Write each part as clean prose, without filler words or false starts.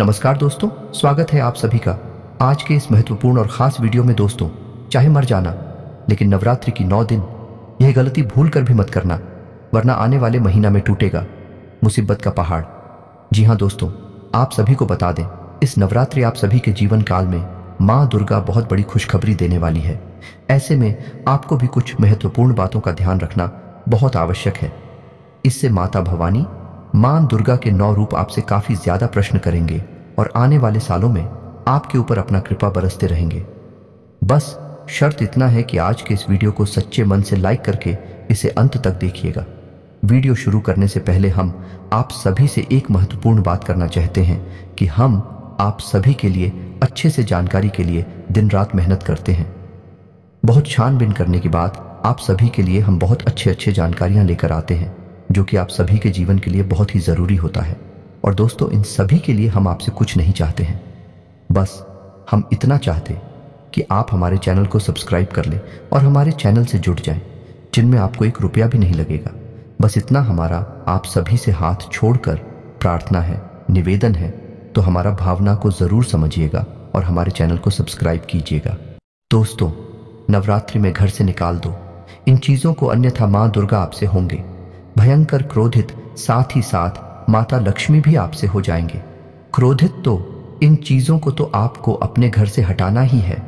नमस्कार दोस्तों, स्वागत है आप सभी का आज के इस महत्वपूर्ण और खास वीडियो में। दोस्तों, चाहे मर जाना, लेकिन नवरात्रि की 9 दिन यह गलती भूल कर भी मत करना, वरना आने वाले महीना में टूटेगा मुसीबत का पहाड़। जी हाँ दोस्तों, आप सभी को बता दें, इस नवरात्रि आप सभी के जीवन काल में माँ दुर्गा बहुत बड़ी खुशखबरी देने वाली है। ऐसे में आपको भी कुछ महत्वपूर्ण बातों का ध्यान रखना बहुत आवश्यक है। इससे माता भवानी, मां दुर्गा के 9 रूप आपसे काफी ज्यादा प्रश्न करेंगे और आने वाले सालों में आपके ऊपर अपना कृपा बरसते रहेंगे। बस शर्त इतना है कि आज के इस वीडियो को सच्चे मन से लाइक करके इसे अंत तक देखिएगा। वीडियो शुरू करने से पहले हम आप सभी से एक महत्वपूर्ण बात करना चाहते हैं कि हम आप सभी के लिए अच्छे से जानकारी के लिए दिन रात मेहनत करते हैं। बहुत छानबीन करने के बाद आप सभी के लिए हम बहुत अच्छे जानकारियां लेकर आते हैं, जो कि आप सभी के जीवन के लिए बहुत ही ज़रूरी होता है। और दोस्तों, इन सभी के लिए हम आपसे कुछ नहीं चाहते हैं, बस हम इतना चाहते कि आप हमारे चैनल को सब्सक्राइब कर लें और हमारे चैनल से जुड़ जाएं, जिनमें आपको 1 रुपया भी नहीं लगेगा। बस इतना हमारा आप सभी से हाथ छोड़कर प्रार्थना है, निवेदन है। तो हमारा भावना को ज़रूर समझिएगा और हमारे चैनल को सब्सक्राइब कीजिएगा। दोस्तों, नवरात्रि में घर से निकाल दो इन चीज़ों को, अन्यथा माँ दुर्गा आपसे होंगे भयंकर क्रोधित। साथ ही साथ माता लक्ष्मी भी आपसे हो जाएंगे क्रोधित। तो इन चीजों को तो आपको अपने घर से हटाना ही है।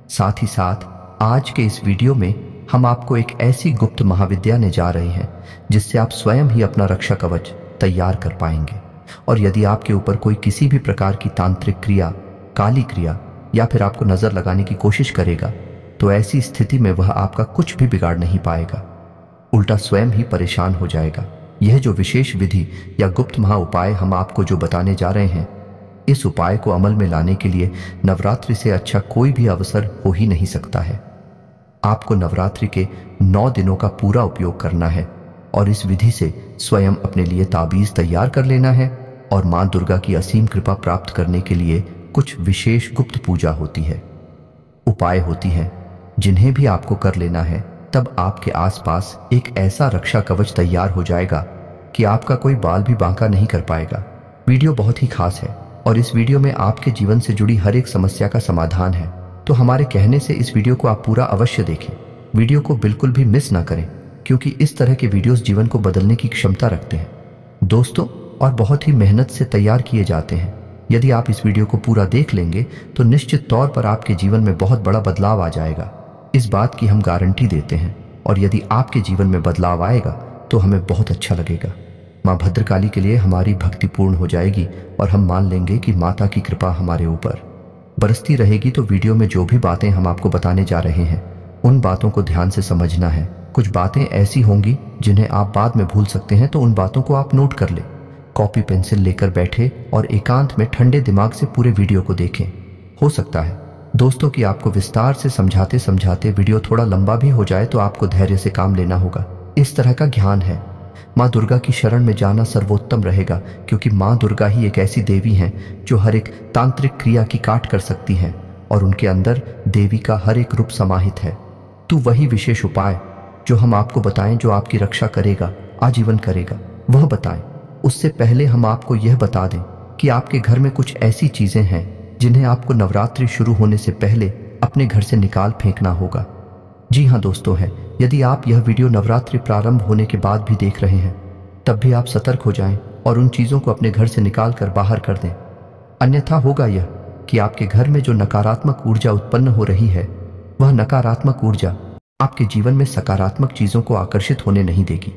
साथ ही साथ आज के इस वीडियो में हम आपको एक ऐसी गुप्त महाविद्या ने जा रहे हैं जिससे आप स्वयं ही अपना रक्षा कवच तैयार कर पाएंगे। और यदि आपके ऊपर कोई किसी भी प्रकार की तांत्रिक क्रिया, काली क्रिया या फिर आपको नजर लगाने की कोशिश करेगा, तो ऐसी स्थिति में वह आपका कुछ भी बिगाड़ नहीं पाएगा, उल्टा स्वयं ही परेशान हो जाएगा। यह जो विशेष विधि या गुप्त महा उपाय हम आपको जो बताने जा रहे हैं, इस उपाय को अमल में लाने के लिए नवरात्रि से अच्छा कोई भी अवसर हो ही नहीं सकता है। आपको नवरात्रि के 9 दिनों का पूरा उपयोग करना है और इस विधि से स्वयं अपने लिए ताबीज तैयार कर लेना है। और मां दुर्गा की असीम कृपा प्राप्त करने के लिए कुछ विशेष गुप्त पूजा होती है, उपाय होती हैं, जिन्हें भी आपको कर लेना है। तब आपके आसपास एक ऐसा रक्षा कवच तैयार हो जाएगा कि आपका कोई बाल भी बांका नहीं कर पाएगा। वीडियो बहुत ही खास है और इस वीडियो में आपके जीवन से जुड़ी हर एक समस्या का समाधान है। तो हमारे कहने से इस वीडियो को आप पूरा अवश्य देखें। वीडियो को बिल्कुल भी मिस ना करें, क्योंकि इस तरह के वीडियोस जीवन को बदलने की क्षमता रखते हैं दोस्तों, और बहुत ही मेहनत से तैयार किए जाते हैं। यदि आप इस वीडियो को पूरा देख लेंगे तो निश्चित तौर पर आपके जीवन में बहुत बड़ा बदलाव आ जाएगा। इस बात की हम गारंटी देते हैं। और यदि आपके जीवन में बदलाव आएगा तो हमें बहुत अच्छा लगेगा। माँ भद्रकाली के लिए हमारी भक्ति पूर्ण हो जाएगी और हम मान लेंगे कि माता की कृपा हमारे ऊपर बरसती रहेगी। तो वीडियो में जो भी बातें हम आपको बताने जा रहे हैं, उन बातों को ध्यान से समझना है। कुछ बातें ऐसी होंगी जिन्हें आप बाद में भूल सकते हैं, तो उन बातों को आप नोट कर लें। कॉपी पेंसिल लेकर बैठे और एकांत में ठंडे दिमाग से पूरे वीडियो को देखें। हो सकता है दोस्तों कि आपको विस्तार से समझाते समझाते वीडियो थोड़ा लंबा भी हो जाए, तो आपको धैर्य से काम लेना होगा। इस तरह का ज्ञान है। माँ दुर्गा की शरण में जाना सर्वोत्तम रहेगा, क्योंकि माँ दुर्गा ही एक ऐसी देवी हैं जो हर एक तांत्रिक क्रिया की काट कर सकती हैं और उनके अंदर देवी का हर एक रूप समाहित है। तो वही विशेष उपाय जो हम आपको बताएं, जो आपकी रक्षा करेगा, आजीवन करेगा, वह बताएं। उससे पहले हम आपको यह बता दें कि आपके घर में कुछ ऐसी चीजें हैं जिन्हें आपको नवरात्रि शुरू होने से पहले अपने घर से निकाल फेंकना होगा। जी हाँ दोस्तों, है यदि आप यह वीडियो नवरात्रि प्रारंभ होने के बाद भी देख रहे हैं, तब भी आप सतर्क हो जाएं और उन चीज़ों को अपने घर से निकाल कर बाहर कर दें। अन्यथा होगा यह कि आपके घर में जो नकारात्मक ऊर्जा उत्पन्न हो रही है, वह नकारात्मक ऊर्जा आपके जीवन में सकारात्मक चीज़ों को आकर्षित होने नहीं देगी।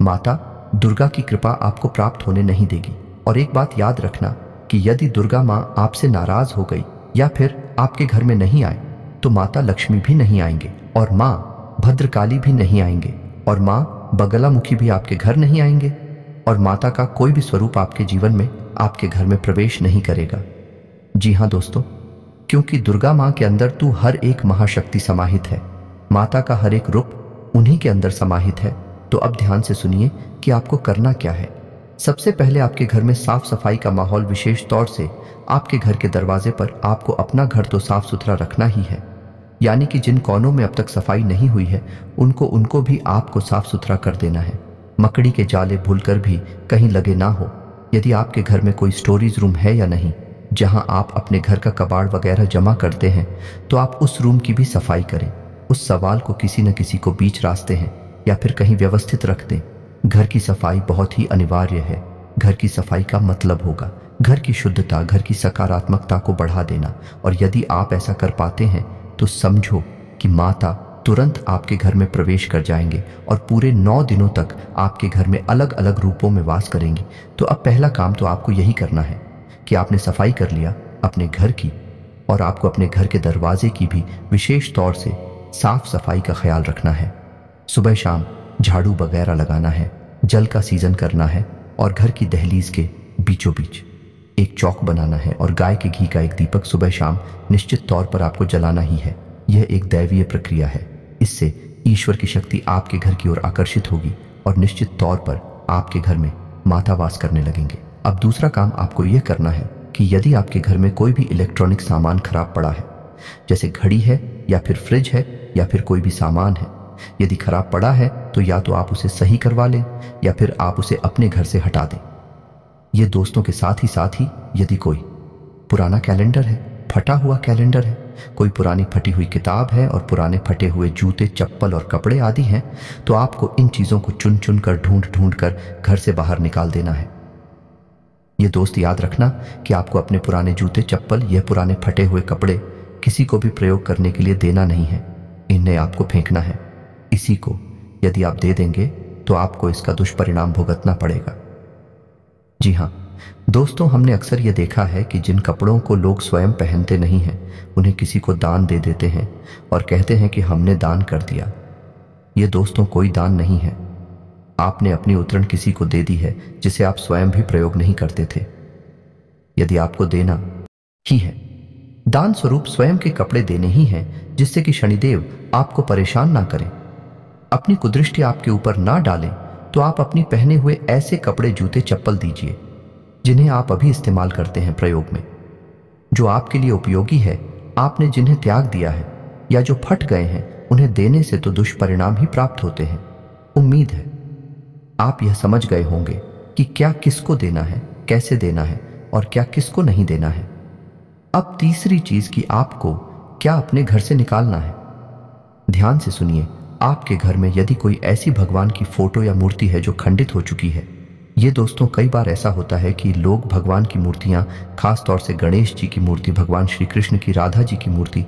माता दुर्गा की कृपा आपको प्राप्त होने नहीं देगी। और एक बात याद रखना कि यदि दुर्गा माँ आपसे नाराज हो गई या फिर आपके घर में नहीं आए, तो माता लक्ष्मी भी नहीं आएंगे और माँ भद्रकाली भी नहीं आएंगे और माँ बगलामुखी भी आपके घर नहीं आएंगे और माता का कोई भी स्वरूप आपके जीवन में, आपके घर में प्रवेश नहीं करेगा। जी हाँ दोस्तों, क्योंकि दुर्गा माँ के अंदर तू हर एक महाशक्ति समाहित है। माता का हर एक रूप उन्हीं के अंदर समाहित है। तो अब ध्यान से सुनिए कि आपको करना क्या है। सबसे पहले आपके घर में साफ सफाई का माहौल, विशेष तौर से आपके घर के दरवाजे पर आपको अपना घर तो साफ सुथरा रखना ही है। यानी कि जिन कोनों में अब तक सफाई नहीं हुई है, उनको भी आपको साफ सुथरा कर देना है। मकड़ी के जाले भूलकर भी कहीं लगे ना हो, यदि आपके घर में कोई स्टोरेज रूम है या नहीं, जहां आप अपने घर का कबाड़ वगैरह जमा करते हैं, तो आप उस रूम की भी सफाई करें। उस सवाल को किसी न किसी को बीच रास्ते हैं या फिर कहीं व्यवस्थित रख दें। घर की सफाई बहुत ही अनिवार्य है। घर की सफाई का मतलब होगा घर की शुद्धता, घर की सकारात्मकता को बढ़ा देना। और यदि आप ऐसा कर पाते हैं तो समझो कि माता तुरंत आपके घर में प्रवेश कर जाएंगे और पूरे 9 दिनों तक आपके घर में अलग अलग रूपों में वास करेंगी। तो अब पहला काम तो आपको यही करना है कि आपने सफाई कर लिया अपने घर की, और आपको अपने घर के दरवाजे की भी विशेष तौर से साफ सफाई का ख्याल रखना है। सुबह शाम झाड़ू वगैरह लगाना है, जल का सीजन करना है, और घर की दहलीज के बीचों बीच एक चौक बनाना है और गाय के घी का एक दीपक सुबह शाम निश्चित तौर पर आपको जलाना ही है। यह एक दैवीय प्रक्रिया है। इससे ईश्वर की शक्ति आपके घर की ओर आकर्षित होगी और निश्चित तौर पर आपके घर में माता वास करने लगेंगे। अब दूसरा काम आपको यह करना है कि यदि आपके घर में कोई भी इलेक्ट्रॉनिक सामान खराब पड़ा है, जैसे घड़ी है या फिर फ्रिज है या फिर कोई भी सामान है, यदि खराब पड़ा है तो या तो आप उसे सही करवा लें या फिर आप उसे अपने घर से हटा दें। ये दोस्तों के साथ ही यदि कोई पुराना कैलेंडर है, फटा हुआ कैलेंडर है, कोई पुरानी फटी हुई किताब है और पुराने फटे हुए जूते, चप्पल और कपड़े आदि हैं, तो आपको इन चीज़ों को चुन चुन कर ढूंढ कर घर से बाहर निकाल देना है। ये दोस्त याद रखना कि आपको अपने पुराने जूते, चप्पल या पुराने फटे हुए कपड़े किसी को भी प्रयोग करने के लिए देना नहीं है। इन्हें आपको फेंकना है। इसी को यदि आप दे देंगे तो आपको इसका दुष्परिणाम भुगतना पड़ेगा। जी हाँ दोस्तों, हमने अक्सर ये देखा है कि जिन कपड़ों को लोग स्वयं पहनते नहीं हैं, उन्हें किसी को दान दे देते हैं और कहते हैं कि हमने दान कर दिया। ये दोस्तों कोई दान नहीं है। आपने अपनी उतरण किसी को दे दी है जिसे आप स्वयं भी प्रयोग नहीं करते थे। यदि आपको देना ही है, दान स्वरूप स्वयं के कपड़े देने ही हैं, जिससे कि शनिदेव आपको परेशान ना करें, अपनी कुदृष्टि आपके ऊपर ना डालें, तो आप अपनी पहने हुए ऐसे कपड़े, जूते, चप्पल दीजिए जिन्हें आप अभी इस्तेमाल करते हैं प्रयोग में, जो आपके लिए उपयोगी है। आपने जिन्हें त्याग दिया है या जो फट गए हैं, उन्हें देने से तो दुष्परिणाम ही प्राप्त होते हैं। उम्मीद है आप यह समझ गए होंगे कि क्या किसको देना है, कैसे देना है और क्या किसको नहीं देना है। अब तीसरी चीज कि आपको क्या अपने घर से निकालना है। ध्यान से सुनिए, आपके घर में यदि कोई ऐसी भगवान की फोटो या मूर्ति है जो खंडित हो चुकी है, ये दोस्तों कई बार ऐसा होता है कि लोग भगवान की मूर्तियां, खास तौर से गणेश जी की मूर्ति, भगवान श्री कृष्ण की, राधा जी की मूर्ति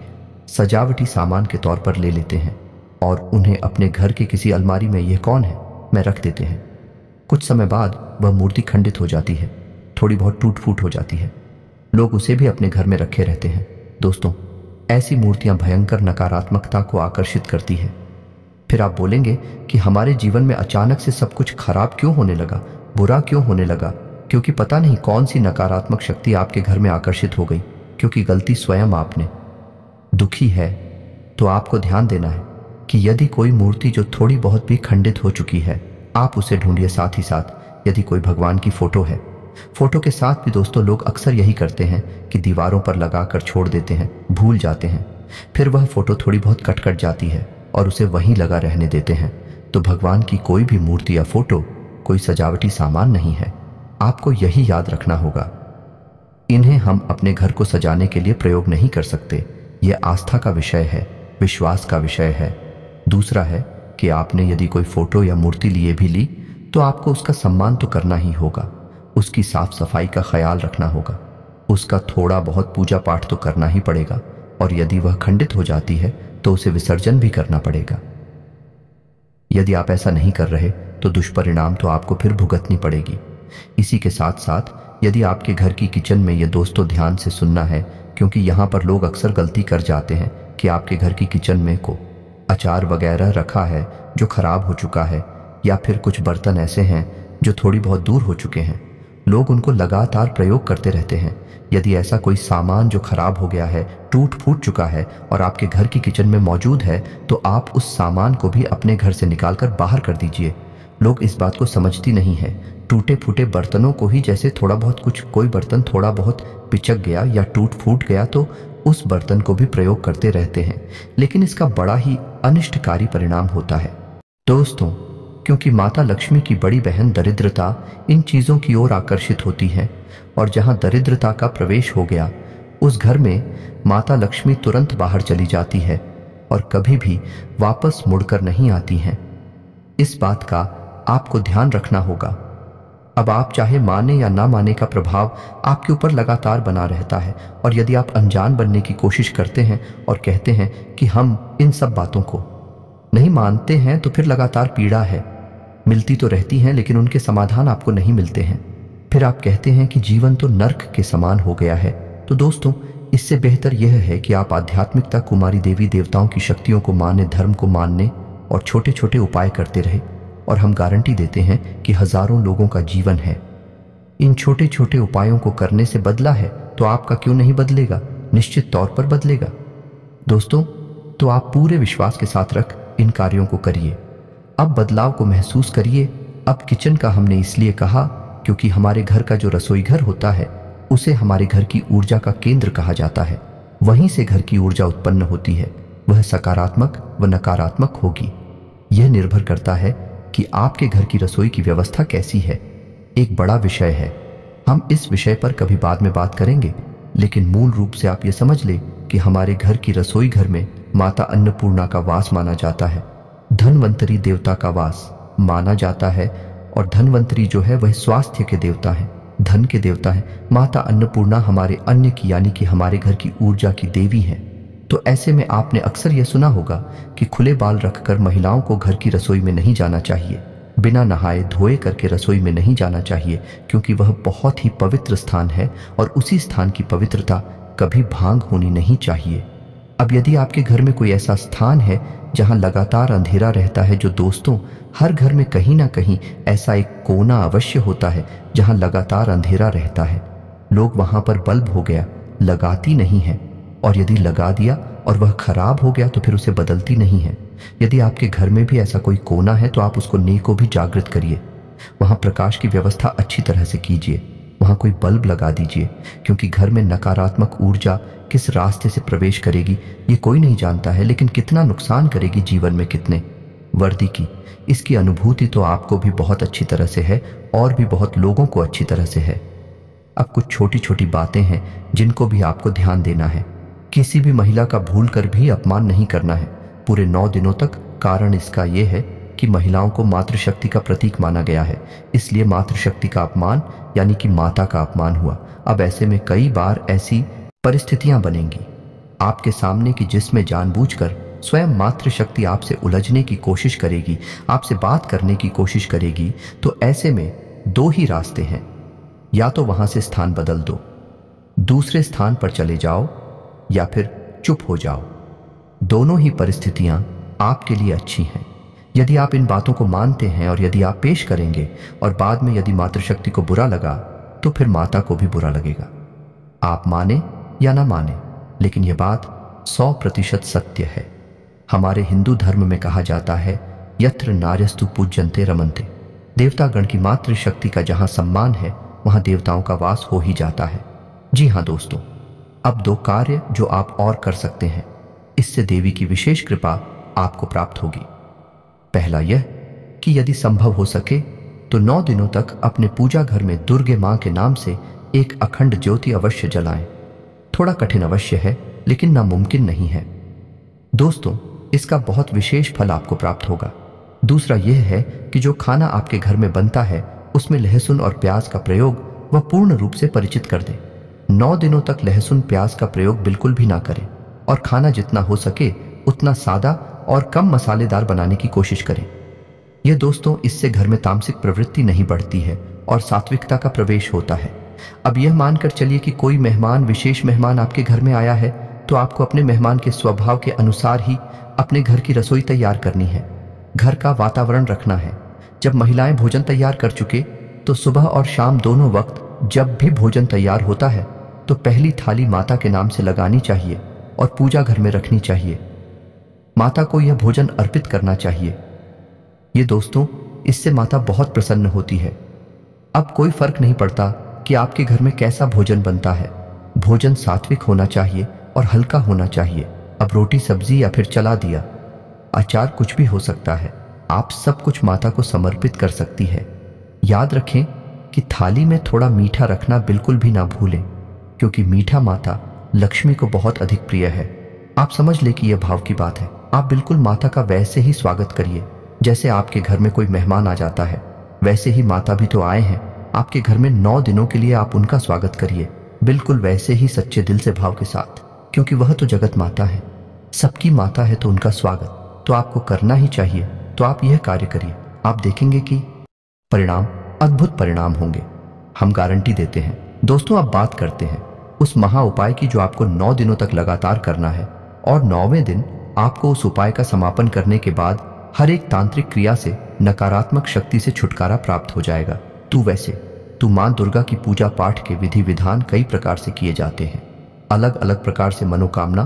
सजावटी सामान के तौर पर ले लेते हैं और उन्हें अपने घर के किसी अलमारी में यह कौन है मैं रख देते हैं। कुछ समय बाद वह मूर्ति खंडित हो जाती है, थोड़ी बहुत टूट फूट हो जाती है, लोग उसे भी अपने घर में रखे रहते हैं। दोस्तों, ऐसी मूर्तियां भयंकर नकारात्मकता को आकर्षित करती है। फिर आप बोलेंगे कि हमारे जीवन में अचानक से सब कुछ खराब क्यों होने लगा, बुरा क्यों होने लगा? क्योंकि पता नहीं कौन सी नकारात्मक शक्ति आपके घर में आकर्षित हो गई, क्योंकि गलती स्वयं आपने। दुखी है तो आपको ध्यान देना है कि यदि कोई मूर्ति जो थोड़ी बहुत भी खंडित हो चुकी है, आप उसे ढूंढिए। साथ ही साथ यदि कोई भगवान की फोटो है, फोटो के साथ भी दोस्तों लोग अक्सर यही करते हैं कि दीवारों पर लगाकर छोड़ देते हैं, भूल जाते हैं, फिर वह फोटो थोड़ी बहुत कट जाती है और उसे वहीं लगा रहने देते हैं। तो भगवान की कोई भी मूर्ति या फोटो कोई सजावटी सामान नहीं है। आपको यही याद रखना होगा, इन्हें हम अपने घर को सजाने के लिए प्रयोग नहीं कर सकते। यह आस्था का विषय है, विश्वास का विषय है। दूसरा है कि आपने यदि कोई फोटो या मूर्ति लिए भी ली तो आपको उसका सम्मान तो करना ही होगा, उसकी साफ सफाई का ख्याल रखना होगा, उसका थोड़ा बहुत पूजा पाठ तो करना ही पड़ेगा, और यदि वह खंडित हो जाती है तो उसे विसर्जन भी करना पड़ेगा। यदि आप ऐसा नहीं कर रहे तो दुष्परिणाम तो आपको फिर भुगतनी पड़ेगी। इसी के साथ साथ यदि आपके घर की किचन में, ये दोस्तों ध्यान से सुनना है क्योंकि यहाँ पर लोग अक्सर गलती कर जाते हैं कि आपके घर की किचन में को अचार वगैरह रखा है जो खराब हो चुका है, या फिर कुछ बर्तन ऐसे हैं जो थोड़ी बहुत दूर हो चुके हैं, लोग उनको लगातार प्रयोग करते रहते हैं। यदि ऐसा कोई सामान जो खराब हो गया है, टूट फूट चुका है और आपके घर की किचन में मौजूद है, तो आप उस सामान को भी अपने घर से निकालकर बाहर कर दीजिए। लोग इस बात को समझती नहीं है। टूटे फूटे बर्तनों को ही, जैसे थोड़ा बहुत कुछ, कोई बर्तन थोड़ा बहुत पिचक गया या टूट फूट गया तो उस बर्तन को भी प्रयोग करते रहते हैं, लेकिन इसका बड़ा ही अनिष्टकारी परिणाम होता है। दोस्तों, क्योंकि माता लक्ष्मी की बड़ी बहन दरिद्रता इन चीज़ों की ओर आकर्षित होती है, और जहाँ दरिद्रता का प्रवेश हो गया उस घर में माता लक्ष्मी तुरंत बाहर चली जाती है और कभी भी वापस मुड़कर नहीं आती हैं। इस बात का आपको ध्यान रखना होगा। अब आप चाहे माने या ना माने का प्रभाव आपके ऊपर लगातार बना रहता है, और यदि आप अनजान बनने की कोशिश करते हैं और कहते हैं कि हम इन सब बातों को नहीं मानते हैं, तो फिर लगातार पीड़ा है, मिलती तो रहती हैं लेकिन उनके समाधान आपको नहीं मिलते हैं। फिर आप कहते हैं कि जीवन तो नर्क के समान हो गया है। तो दोस्तों, इससे बेहतर यह है कि आप आध्यात्मिकता, कुमारी देवी देवताओं की शक्तियों को माने, धर्म को मानने और छोटे छोटे उपाय करते रहे, और हम गारंटी देते हैं कि हजारों लोगों का जीवन है इन छोटे छोटे उपायों को करने से बदला है। तो आपका क्यों नहीं बदलेगा? निश्चित तौर पर बदलेगा दोस्तों। तो आप पूरे विश्वास के साथ रख इन कार्यों को करिए। अब बदलाव को महसूस करिए। अब किचन का हमने इसलिए कहा क्योंकि हमारे घर का जो रसोई घर होता है उसे हमारे घर की ऊर्जा का केंद्र कहा जाता है। वहीं से घर की ऊर्जा उत्पन्न होती है, वह सकारात्मक व नकारात्मक होगी। यह निर्भर करता है कि आपके घर की रसोई की व्यवस्था कैसी है। एक बड़ा विषय है, हम इस विषय पर कभी बाद में बात करेंगे, लेकिन मूल रूप से आप ये समझ लें कि हमारे घर की रसोई घर में माता अन्नपूर्णा का वास माना जाता है, धनवंतरी देवता का वास माना जाता है, और धनवंतरी जो है वह स्वास्थ्य के देवता है, धन के देवता है। माता अन्नपूर्णा हमारे अन्न की यानी कि हमारे घर की ऊर्जा की देवी है। तो ऐसे में आपने अक्सर यह सुना होगा कि खुले बाल रखकर महिलाओं को घर की रसोई में नहीं जाना चाहिए, बिना नहाए धोए करके रसोई में नहीं जाना चाहिए, क्योंकि वह बहुत ही पवित्र स्थान है और उसी स्थान की पवित्रता कभी भांग होनी नहीं चाहिए। अब यदि आपके घर में कोई ऐसा स्थान है जहां लगातार अंधेरा रहता है, जो दोस्तों हर घर में कहीं ना कहीं ऐसा एक कोना अवश्य होता है जहां लगातार अंधेरा रहता है, लोग वहां पर बल्ब हो गया लगाती नहीं है, और यदि लगा दिया और वह खराब हो गया तो फिर उसे बदलती नहीं है। यदि आपके घर में भी ऐसा कोई कोना है तो आप उसको नेको भी जागृत करिए, वहां प्रकाश की व्यवस्था अच्छी तरह से कीजिए, वहां कोई बल्ब लगा दीजिए, क्योंकि घर में नकारात्मक ऊर्जा किस रास्ते से प्रवेश करेगी ये कोई नहीं जानता है, लेकिन कितना नुकसान करेगी जीवन में कितने वर्दी की, इसकी अनुभूति तो आपको भी बहुत अच्छी तरह से है और भी बहुत लोगों को अच्छी तरह से है। अब कुछ छोटी छोटी बातें हैं जिनको भी आपको ध्यान देना है। किसी भी महिला का भूल कर भी अपमान नहीं करना है पूरे 9 दिनों तक। कारण इसका यह है कि महिलाओं को मातृशक्ति का प्रतीक माना गया है, इसलिए मातृशक्ति का अपमान यानी कि माता का अपमान हुआ। अब ऐसे में कई बार ऐसी परिस्थितियां बनेंगी आपके सामने कि जिसमें जानबूझकर स्वयं मातृशक्ति आपसे उलझने की कोशिश करेगी, आपसे बात करने की कोशिश करेगी। तो ऐसे में 2 ही रास्ते हैं, या तो वहां से स्थान बदल दो, दूसरे स्थान पर चले जाओ, या फिर चुप हो जाओ। दोनों ही परिस्थितियां आपके लिए अच्छी हैं यदि आप इन बातों को मानते हैं, और यदि आप पेश करेंगे और बाद में यदि मातृशक्ति को बुरा लगा तो फिर माता को भी बुरा लगेगा। आप माने या ना माने, लेकिन यह बात 100% सत्य है। हमारे हिंदू धर्म में कहा जाता है यत्र नार्यस्तु पूज्यन्ते रमन्ते, देवतागण की मातृशक्ति का जहां सम्मान है वहां देवताओं का वास हो ही जाता है। जी हाँ दोस्तों, अब 2 कार्य जो आप और कर सकते हैं, इससे देवी की विशेष कृपा आपको प्राप्त होगी। पहला यह कि यदि संभव हो सके तो 9 दिनों तक अपने पूजा घर में दुर्गे मां के नाम से एक अखंड ज्योति अवश्य जलाएं। थोड़ा कठिन अवश्य है लेकिन नामुमकिन नहीं है दोस्तों, इसका बहुत विशेष फल आपको प्राप्त होगा। दूसरा यह है कि जो खाना आपके घर में बनता है उसमें लहसुन और प्याज का प्रयोग वह पूर्ण रूप से परिचित कर दें। 9 दिनों तक लहसुन प्याज का प्रयोग बिल्कुल भी ना करें, और खाना जितना हो सके उतना सादा और कम मसालेदार बनाने की कोशिश करें। यह दोस्तों, इससे घर में तामसिक प्रवृत्ति नहीं बढ़ती है और सात्विकता का प्रवेश होता है। अब यह मानकर चलिए कि कोई मेहमान, विशेष मेहमान आपके घर में आया है, तो आपको अपने मेहमान के स्वभाव के अनुसार ही अपने घर की रसोई तैयार करनी है, घर का वातावरण रखना है। जब महिलाएं भोजन तैयार कर चुके तो सुबह और शाम दोनों वक्त जब भी भोजन तैयार होता है तो पहली थाली माता के नाम से लगानी चाहिए और पूजा घर में रखनी चाहिए। माता को यह भोजन अर्पित करना चाहिए। ये दोस्तों, इससे माता बहुत प्रसन्न होती है। अब कोई फर्क नहीं पड़ता कि आपके घर में कैसा भोजन बनता है, भोजन सात्विक होना चाहिए और हल्का होना चाहिए। अब रोटी, सब्जी या फिर चला दिया, अचार कुछ भी हो सकता है, आप सब कुछ माता को समर्पित कर सकती है। याद रखें कि थाली में थोड़ा मीठा रखना बिल्कुल भी ना भूलें, क्योंकि मीठा माता लक्ष्मी को बहुत अधिक प्रिय है। आप समझ ले कि यह भाव की बात है। आप बिल्कुल माता का वैसे ही स्वागत करिए जैसे आपके घर में कोई मेहमान आ जाता है। वैसे ही माता भी तो आए हैं आपके घर में 9 दिनों के लिए, आप उनका स्वागत करिए बिल्कुल वैसे ही सच्चे दिल से, भाव के साथ, क्योंकि वह तो जगत माता है, सबकी माता है। तो उनका स्वागत तो आपको करना ही चाहिए। तो आप यह कार्य करिए, आप देखेंगे कि परिणाम, अद्भुत परिणाम होंगे। हम गारंटी देते हैं। दोस्तों, अब बात करते हैं उस महा उपाय की जो आपको 9 दिनों तक लगातार करना है, और 9वें दिन आपको उस उपाय का समापन करने के बाद हर एक तांत्रिक क्रिया से नकारात्मक शक्ति से छुटकारा प्राप्त हो जाएगा। तू मां दुर्गा की पूजा पाठ के विधि विधान कई प्रकार से किए जाते हैं। अलग अलग प्रकार से मनोकामना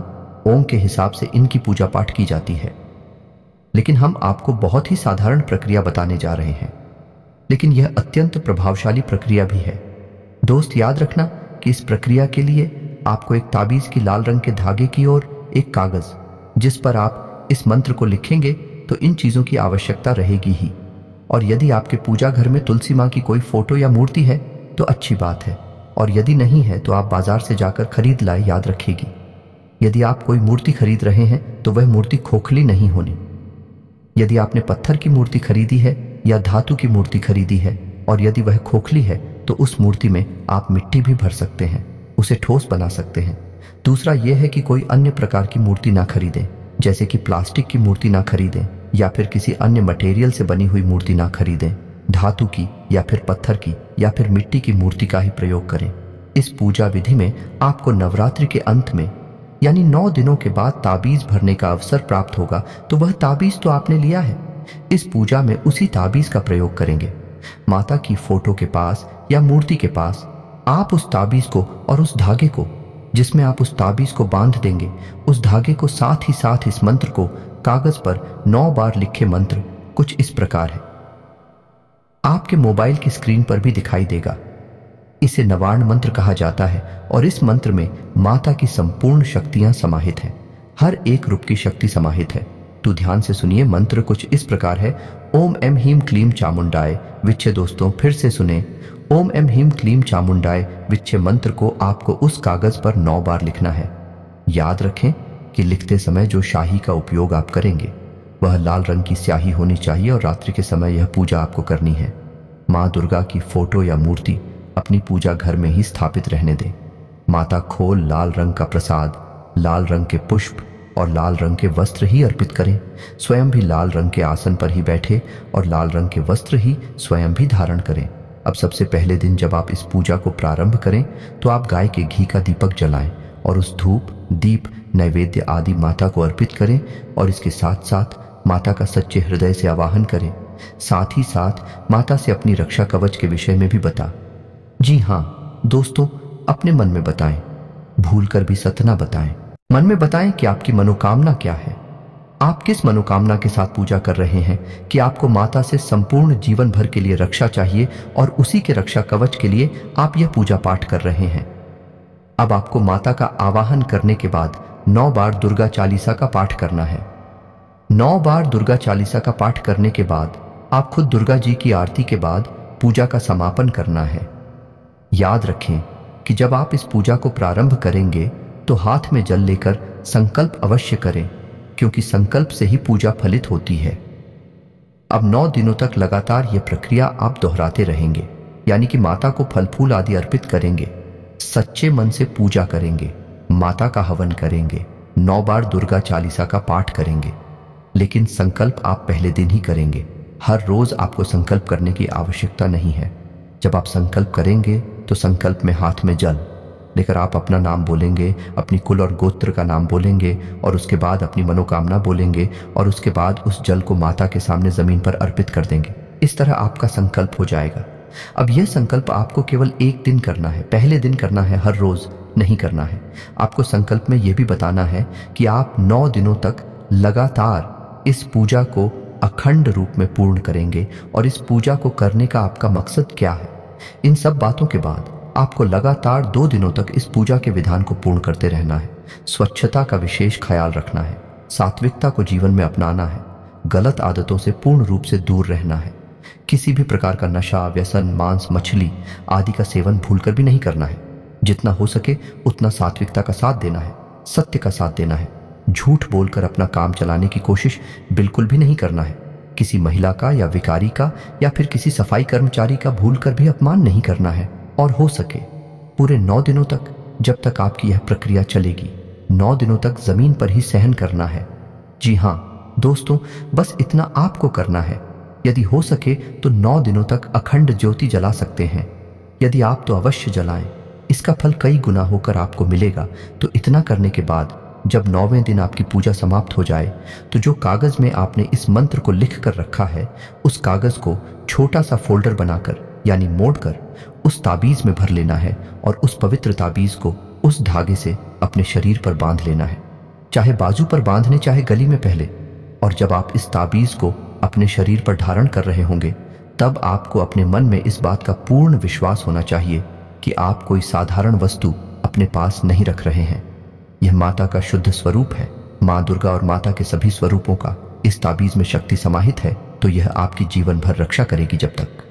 ओम के हिसाब से इनकी पूजा पाठ की जाती है, लेकिन हम आपको बहुत ही साधारण प्रक्रिया बताने जा रहे हैं, लेकिन यह अत्यंत प्रभावशाली प्रक्रिया भी है। दोस्त, याद रखना कि इस प्रक्रिया के लिए आपको एक ताबीज की लाल रंग के धागे की और एक कागज जिस पर आप इस मंत्र को लिखेंगे, तो इन चीजों की आवश्यकता रहेगी ही। और यदि आपके पूजा घर में तुलसी माँ की कोई फोटो या मूर्ति है तो अच्छी बात है, और यदि नहीं है तो आप बाजार से जाकर खरीद लाए। याद रखेगी, यदि आप कोई मूर्ति खरीद रहे हैं तो वह मूर्ति खोखली नहीं होनी। यदि आपने पत्थर की मूर्ति खरीदी है या धातु की मूर्ति खरीदी है, और यदि वह खोखली है तो उस मूर्ति में आप मिट्टी भी भर सकते हैं, उसे ठोस बना सकते हैं। दूसरा यह है कि कोई अन्य प्रकार की मूर्ति ना खरीदें, जैसे कि प्लास्टिक की मूर्ति ना खरीदें या फिर किसी अन्य मटेरियल से बनी हुई मूर्ति ना खरीदें। धातु की या फिर पत्थर की या फिर मिट्टी की मूर्ति का ही प्रयोग करें। इस पूजा विधि में आपको नवरात्रि के अंत में यानी 9 दिनों के बाद ताबीज भरने का अवसर प्राप्त होगा। तो वह ताबीज तो आपने लिया है, इस पूजा में उसी ताबीज का प्रयोग करेंगे। माता की फोटो के पास या मूर्ति के पास आप उस ताबीज को और उस धागे को जिसमें आप उस ताबीज को बांध देंगे, उस धागे को साथ ही साथ इस मंत्र को कागज पर 9 बार लिखे मंत्र कुछ इस प्रकार है। आपके मोबाइल की स्क्रीन पर भी दिखाई देगा। इसे नवार्ण मंत्र कहा जाता है और इस मंत्र में माता की संपूर्ण शक्तियां समाहित हैं। हर एक रूप की शक्ति समाहित है। तो ध्यान से सुनिए, मंत्र कुछ इस प्रकार है। ओम एम हीम क्लीम चामुंडाय विच्छे। दोस्तों, फिर से सुने, ओम एम हीम क्लीम चामुंडाय विच्छे मंत्र को आपको उस कागज पर 9 बार लिखना है। याद रखें कि लिखते समय जो शाही का उपयोग आप करेंगे वह लाल रंग की स्याही होनी चाहिए, और रात्रि के समय यह पूजा आपको करनी है। माँ दुर्गा की फोटो या मूर्ति अपनी पूजा घर में ही स्थापित रहने दें। माता खोल लाल रंग का प्रसाद, लाल रंग के पुष्प और लाल रंग के वस्त्र ही अर्पित करें। स्वयं भी लाल रंग के आसन पर ही बैठे और लाल रंग के वस्त्र ही स्वयं भी धारण करें। अब सबसे पहले दिन जब आप इस पूजा को प्रारंभ करें तो आप गाय के घी का दीपक जलाएं और उस धूप, दीप, नैवेद्य आदि माता को अर्पित करें, और इसके साथ साथ माता का सच्चे हृदय से आवाहन करें। साथ ही साथ माता से अपनी रक्षा कवच के विषय में भी बता। जी हाँ दोस्तों, अपने मन में बताएं, भूलकर भी सत ना बताएं। मन में बताएं कि आपकी मनोकामना क्या है, आप किस मनोकामना के साथ पूजा कर रहे हैं, कि आपको माता से संपूर्ण जीवन भर के लिए रक्षा चाहिए और उसी के रक्षा कवच के लिए आप यह पूजा पाठ कर रहे हैं। अब आपको माता का आवाहन करने के बाद 9 बार दुर्गा चालीसा का पाठ करना है। 9 बार दुर्गा चालीसा का पाठ करने के बाद आप खुद दुर्गा जी की आरती के बाद पूजा का समापन करना है। याद रखें कि जब आप इस पूजा को प्रारंभ करेंगे तो हाथ में जल लेकर संकल्प अवश्य करें, क्योंकि संकल्प से ही पूजा फलित होती है। अब 9 दिनों तक लगातार यह प्रक्रिया आप दोहराते रहेंगे, यानी कि माता को फल फूल आदि अर्पित करेंगे, सच्चे मन से पूजा करेंगे, माता का हवन करेंगे, 9 बार दुर्गा चालीसा का पाठ करेंगे। लेकिन संकल्प आप पहले दिन ही करेंगे। हर रोज आपको संकल्प करने की आवश्यकता नहीं है। जब आप संकल्प करेंगे तो संकल्प में हाथ में जल लेकर आप अपना नाम बोलेंगे, अपनी कुल और गोत्र का नाम बोलेंगे, और उसके बाद अपनी मनोकामना बोलेंगे, और उसके बाद उस जल को माता के सामने जमीन पर अर्पित कर देंगे। इस तरह आपका संकल्प हो जाएगा। अब यह संकल्प आपको केवल एक दिन करना है, पहले दिन करना है, हर रोज नहीं करना है। आपको संकल्प में यह भी बताना है कि आप 9 दिनों तक लगातार इस पूजा को अखंड रूप में पूर्ण करेंगे। और इस पूजा को करने का आपका मकसद क्या है, इन सब बातों के बाद आपको लगातार 2 दिनों तक इस पूजा के विधान को पूर्ण करते रहना है। स्वच्छता का विशेष ख्याल रखना है, सात्विकता को जीवन में अपनाना है, गलत आदतों से पूर्ण रूप से दूर रहना है। किसी भी प्रकार का नशा, व्यसन, मांस, मछली आदि का सेवन भूलकर भी नहीं करना है। जितना हो सके उतना सात्विकता का साथ देना है, सत्य का साथ देना है। झूठ बोलकर अपना काम चलाने की कोशिश बिल्कुल भी नहीं करना है। किसी महिला का या विकारी का या फिर किसी सफाई कर्मचारी का भूलकर भी अपमान नहीं करना है। और हो सके पूरे 9 दिनों तक, जब तक आपकी यह प्रक्रिया चलेगी, 9 दिनों तक जमीन पर ही सहन करना है। जी हाँ दोस्तों, बस इतना आपको करना है। यदि हो सके तो 9 दिनों तक अखंड ज्योति जला सकते हैं। यदि आप तो अवश्य जलाएं, इसका फल कई गुना होकर आपको मिलेगा। तो इतना करने के बाद जब 9वें दिन आपकी पूजा समाप्त हो जाए तो जो कागज में आपने इस मंत्र को लिख कर रखा है, उस कागज को छोटा सा फोल्डर बनाकर यानी मोड़कर उस ताबीज में भर लेना है और उस पवित्र ताबीज को उस धागे से अपने शरीर पर बांध लेना है। चाहे बाजू पर बांधने, चाहे गली में पहले। और जब आप इस ताबीज को अपने शरीर पर धारण कर रहे होंगे, तब आपको अपने मन में इस बात का पूर्ण विश्वास होना चाहिए कि आप कोई साधारण वस्तु अपने पास नहीं रख रहे हैं। यह माता का शुद्ध स्वरूप है। माँ दुर्गा और माता के सभी स्वरूपों का इस ताबीज में शक्ति समाहित है। तो यह आपकी जीवन भर रक्षा करेगी जब तक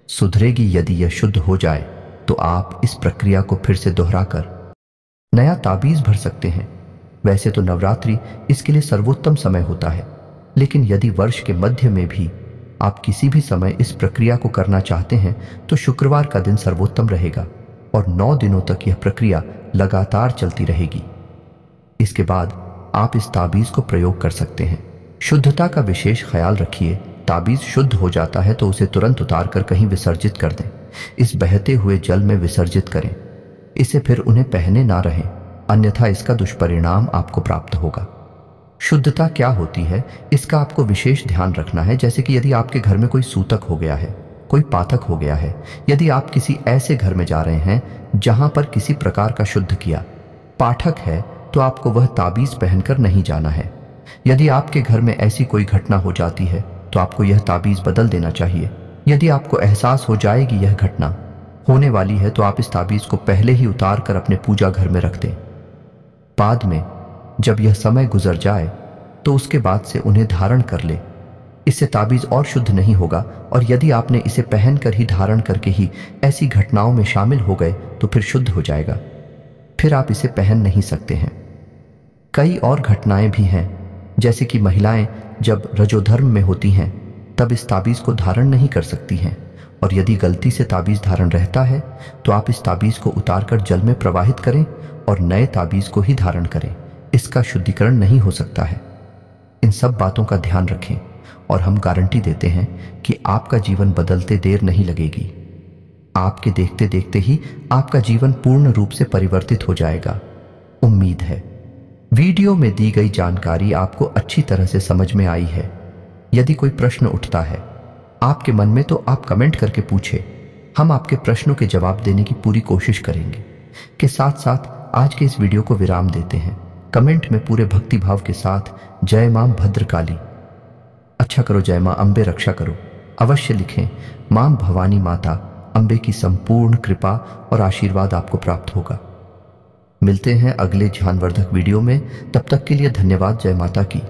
सुधरेगी। यदि यह शुद्ध हो जाए तो आप इस प्रक्रिया को फिर से दोहराकर नया ताबीज भर सकते हैं। वैसे तो नवरात्रि इसके लिए सर्वोत्तम समय होता है, लेकिन यदि वर्ष के मध्य में भी आप किसी भी समय इस प्रक्रिया को करना चाहते हैं तो शुक्रवार का दिन सर्वोत्तम रहेगा और 9 दिनों तक यह प्रक्रिया लगातार चलती रहेगी। इसके बाद आप इस ताबीज को प्रयोग कर सकते हैं। शुद्धता का विशेष ख्याल रखिए। ताबीज शुद्ध हो जाता है तो उसे तुरंत उतार कर कहीं विसर्जित कर दें। इस बहते हुए जल में विसर्जित करें। इसे फिर उन्हें पहने ना रहें, अन्यथा इसका दुष्परिणाम आपको प्राप्त होगा। शुद्धता क्या होती है, इसका आपको विशेष ध्यान रखना है। जैसे कि यदि आपके घर में कोई सूतक हो गया है, कोई पातक हो गया है, यदि आप किसी ऐसे घर में जा रहे हैं जहां पर किसी प्रकार का शुद्ध किया पाठक है, तो आपको वह ताबीज पहनकर नहीं जाना है। यदि आपके घर में ऐसी कोई घटना हो जाती है तो आपको यह ताबीज बदल देना चाहिए। यदि आपको एहसास हो जाएगी यह घटना होने वाली है तो आप इस ताबीज को पहले ही उतार कर अपने पूजा घर में रख दें। बाद में जब यह समय गुजर जाए तो उसके बाद से उन्हें धारण कर ले। इससे ताबीज और शुद्ध नहीं होगा। और यदि आपने इसे पहनकर ही, धारण करके ही ऐसी घटनाओं में शामिल हो गए तो फिर शुद्ध हो जाएगा, फिर आप इसे पहन नहीं सकते हैं। कई और घटनाएं भी हैं, जैसे कि महिलाएं जब रजोधर्म में होती हैं तब इस ताबीज को धारण नहीं कर सकती हैं। और यदि गलती से ताबीज धारण रहता है तो आप इस ताबीज को उतारकर जल में प्रवाहित करें और नए ताबीज को ही धारण करें। इसका शुद्धिकरण नहीं हो सकता है। इन सब बातों का ध्यान रखें और हम गारंटी देते हैं कि आपका जीवन बदलते देर नहीं लगेगी। आपके देखते देखते ही आपका जीवन पूर्ण रूप से परिवर्तित हो जाएगा। उम्मीद है वीडियो में दी गई जानकारी आपको अच्छी तरह से समझ में आई है। यदि कोई प्रश्न उठता है आपके मन में तो आप कमेंट करके पूछे। हम आपके प्रश्नों के जवाब देने की पूरी कोशिश करेंगे। के साथ साथ आज के इस वीडियो को विराम देते हैं। कमेंट में पूरे भक्ति भाव के साथ जय मां भद्रकाली, अच्छा करो, जय मां अम्बे रक्षा करो अवश्य लिखें। मां भवानी माता अम्बे की संपूर्ण कृपा और आशीर्वाद आपको प्राप्त होगा। मिलते हैं अगले ज्ञानवर्धक वीडियो में। तब तक के लिए धन्यवाद। जय माता की।